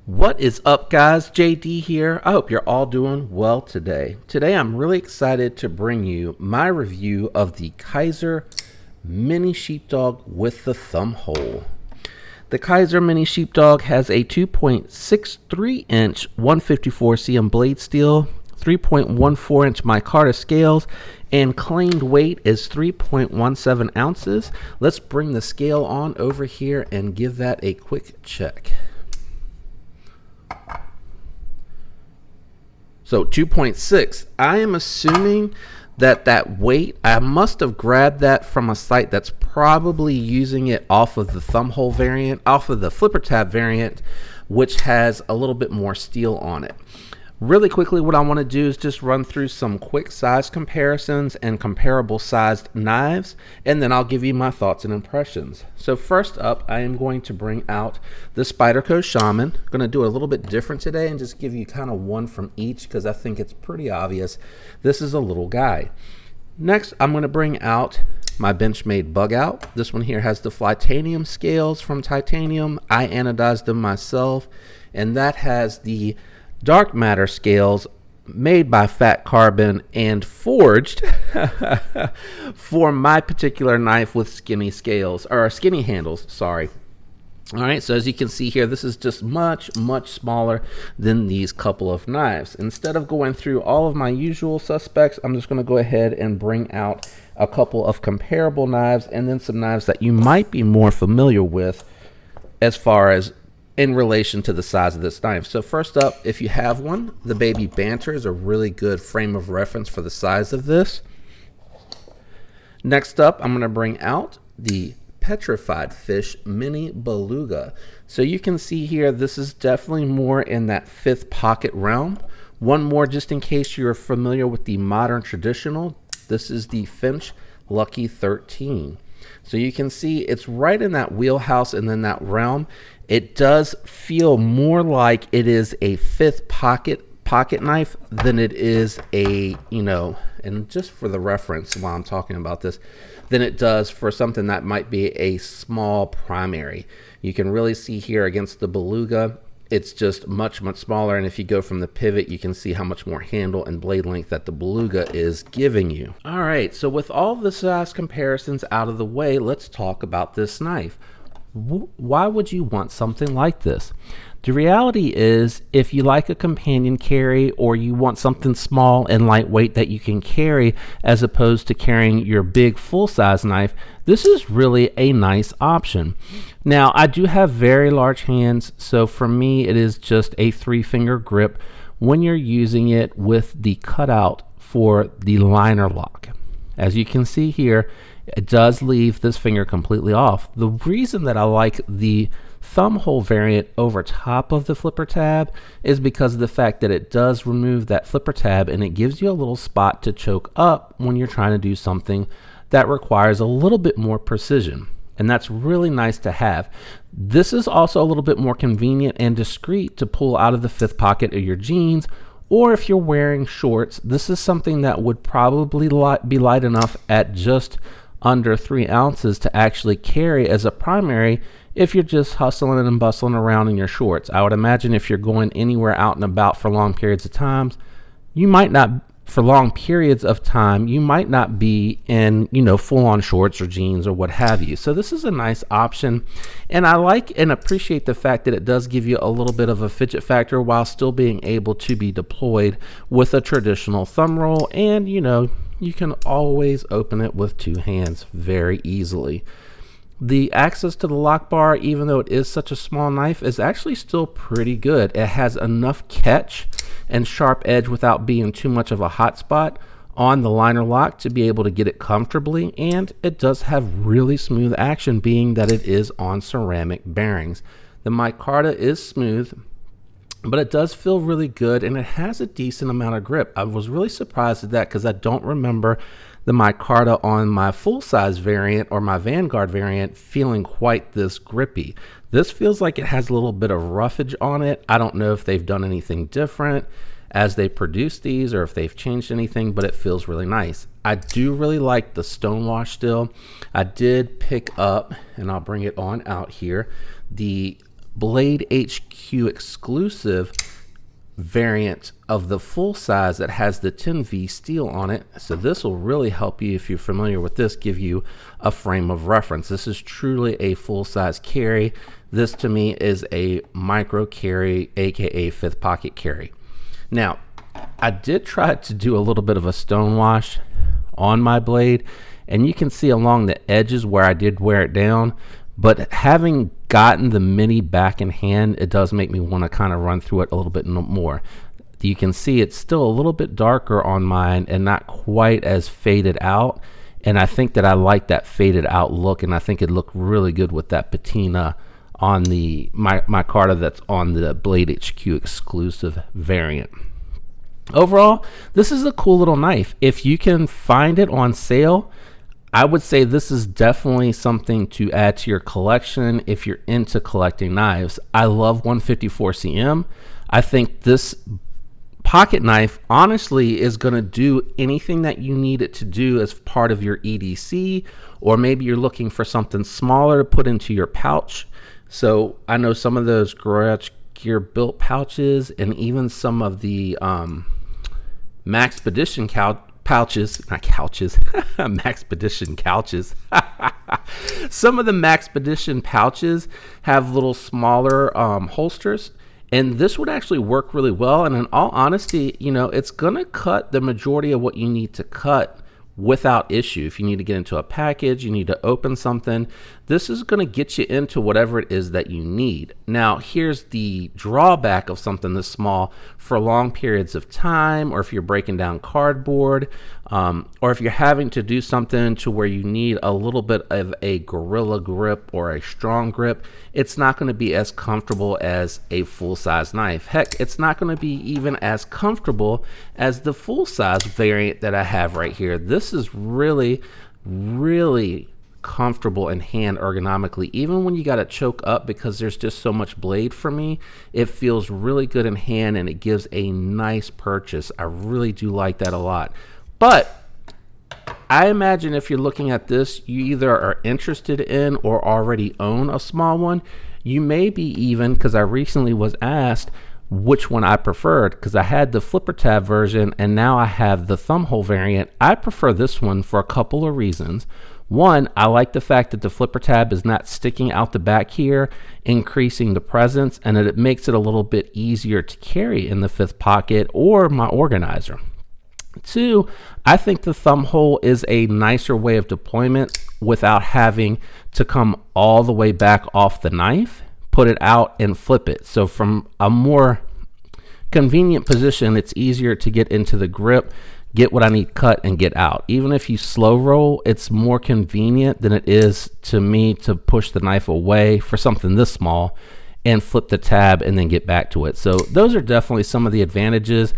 What is up, guys? JD here. I hope you're all doing well today. Today I'm really excited to bring you my review of the Kizer Mini Sheepdog with the thumb hole. The Kizer Mini Sheepdog has a 2.63 inch 154 cm blade steel, 3.14 inch micarta scales, and claimed weight is 3.17 ounces. Let's bring the scale on over here and give that a quick check. So 2.6, I am assuming that weight, I must have grabbed that from a site that's probably using it off of the thumbhole variant, off of the flipper tab variant, which has a little bit more steel on it. Really quickly, what I want to do is just run through some quick size comparisons and comparable sized knives, and then I'll give you my thoughts and impressions. So first up, I am going to bring out the Spyderco Shaman. I'm going to do it a little bit different today and just give you kind of one from each because I think it's pretty obvious. This is a little guy. Next, I'm going to bring out my Benchmade Bug Out. This one here has the Flytanium scales from Titanium. I anodized them myself, and that has the dark matter scales made by Fat Carbon and forged for my particular knife with skinny scales, or skinny handles, sorry. All right, so as you can see here, this is just much smaller than these couple of knives. Instead of going through all of my usual suspects, I'm just going to go ahead and bring out a couple of comparable knives and then some knives that you might be more familiar with as far as in relation to the size of this knife. So first up, if you have one, the Baby Banter is a really good frame of reference for the size of this. Next up, I'm going to bring out the Petrified Fish Mini Beluga. So you can see here, this is definitely more in that fifth pocket realm. One more just in case you're familiar with the modern traditional. This is the Finch Lucky 13. So you can see it's right in that wheelhouse and then that realm. It does feel more like it is a fifth pocket knife than it is a, and just for the reference while I'm talking about this, than it does for something that might be a small primary. You can really see here against the Beluga, it's just much smaller, and if you go from the pivot, you can see how much more handle and blade length that the Beluga is giving you. All right, so with all the size comparisons out of the way, let's talk about this knife. Why would you want something like this? The reality is, if you like a companion carry or you want something small and lightweight that you can carry as opposed to carrying your big full-size knife, this is really a nice option. Now, I do have very large hands, so for me it is just a 3-finger grip when you're using it with the cutout for the liner lock. As you can see here, it does leave this finger completely off. The reason that I like the thumb hole variant over top of the flipper tab is because of the fact that it does remove that flipper tab and it gives you a little spot to choke up when you're trying to do something that requires a little bit more precision. And that's really nice to have. This is also a little bit more convenient and discreet to pull out of the fifth pocket of your jeans, or if you're wearing shorts, this is something that would probably be light enough at just under 3 ounces to actually carry as a primary if you're just hustling and bustling around in your shorts. I would imagine if you're going anywhere out and about for long periods of time, you might not be in, full-on shorts or jeans or what have you. So this is a nice option, and I like and appreciate the fact that it does give you a little bit of a fidget factor while still being able to be deployed with a traditional thumb roll, and you can always open it with 2 hands very easily. The access to the lock bar, even though it is such a small knife, is actually still pretty good. It has enough catch and sharp edge without being too much of a hot spot on the liner lock to be able to get it comfortably, and it does have really smooth action being that it is on ceramic bearings. The micarta is smooth, but it does feel really good, and it has a decent amount of grip. I was really surprised at that because I don't remember the micarta on my full-size variant or my Vanguard variant feeling quite this grippy. This feels like it has a little bit of roughage on it. I don't know if they've done anything different as they produce these or if they've changed anything, but it feels really nice. I do really like the stonewash still. I did pick up, and I'll bring it on out here, the Blade HQ exclusive variant of the full size that has the 10V steel on it. So this will really help you, if you're familiar with this, give you a frame of reference. This is truly a full size carry. This to me is a micro carry, aka fifth pocket carry. Now, I did try to do a little bit of a stone wash on my blade, and you can see along the edges where I did wear it down, but having gotten the Mini back in hand, it does make me want to kind of run through it a little bit more. You can see it's still a little bit darker on mine and not quite as faded out, and I think that I like that faded out look, and I think it looked really good with that patina on the micarta that's on the Blade HQ exclusive variant. Overall, this is a cool little knife. If you can find it on sale, I would say this is definitely something to add to your collection if you're into collecting knives. I love 154cm. I think this pocket knife honestly is going to do anything that you need it to do as part of your EDC, or maybe you're looking for something smaller to put into your pouch. So I know some of those garage gear built pouches, and even some of the Maxpedition pouches, not couches, Maxpedition couches. Some of the Maxpedition pouches have little smaller holsters, and this would actually work really well. And in all honesty, you know, it's gonna cut the majority of what you need to cut without issue. If you need to get into a package, you need to open something, this is going to get you into whatever it is that you need. Now, here's the drawback of something this small for long periods of time, or if you're breaking down cardboard, or if you're having to do something to where you need a little bit of a gorilla grip or a strong grip, it's not going to be as comfortable as a full-size knife. Heck, it's not going to be even as comfortable as the full-size variant that I have right here. This is really, really comfortable in hand ergonomically. Even when you got to choke up because there's just so much blade for me, it feels really good in hand, and it gives a nice purchase. I really do like that a lot. But I imagine if you're looking at this, you either are interested in or already own a small one. You may be even, because I recently was asked which one I preferred, because I had the flipper tab version and now I have the thumbhole variant. I prefer this one for a couple of reasons. One, I like the fact that the flipper tab is not sticking out the back here, increasing the presence, and that it makes it a little bit easier to carry in the fifth pocket or my organizer. Two, I think the thumbhole is a nicer way of deployment without having to come all the way back off the knife, put it out and flip it. So from a more convenient position, it's easier to get into the grip, get what I need cut, and get out. Even if you slow roll, it's more convenient than it is to me to push the knife away for something this small and flip the tab and then get back to it. So those are definitely some of the advantages.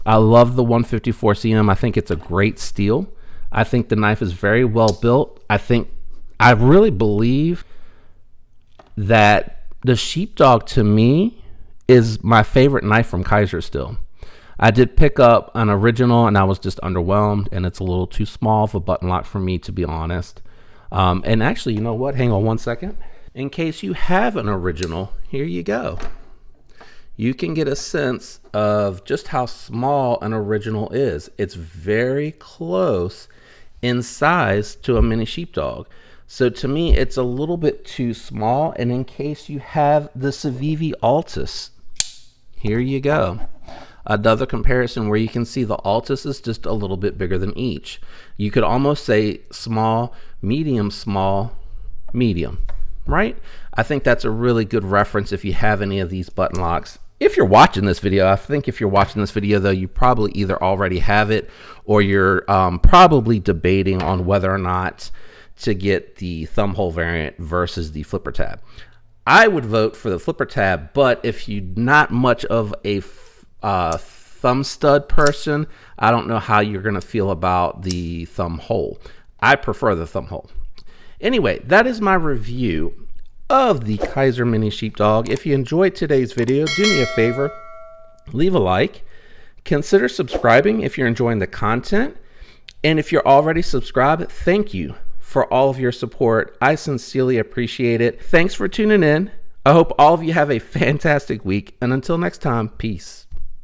I love the 154cm. I think it's a great steel. I think the knife is very well built. I really believe that the sheepdog to me is my favorite knife from Kizer still. I did pick up an original and I was just underwhelmed, and it's a little too small of a button lock for me, to be honest. And actually, you know what? Hang on one second. In case you have an original, here you go. You can get a sense of just how small an original is. It's very close in size to a mini sheepdog. So to me, it's a little bit too small. And in case you have the Civivi Altus, here you go. Another comparison where you can see the Altus is just a little bit bigger than each. You could almost say small, medium, right? I think that's a really good reference if you have any of these button locks. If you're watching this video, I think if you're watching this video though, you probably either already have it, or you're probably debating on whether or not to get the thumbhole variant versus the flipper tab. I would vote for the flipper tab, but if you're not much of a thumb stud person, I don't know how you're gonna feel about the thumbhole. I prefer the thumbhole. Anyway, that is my review of the Kizer Mini Sheepdog. If you enjoyed today's video, do me a favor, leave a like, consider subscribing if you're enjoying the content, and if you're already subscribed, thank you for all of your support. I sincerely appreciate it. Thanks for tuning in. I hope all of you have a fantastic week, and until next time, peace.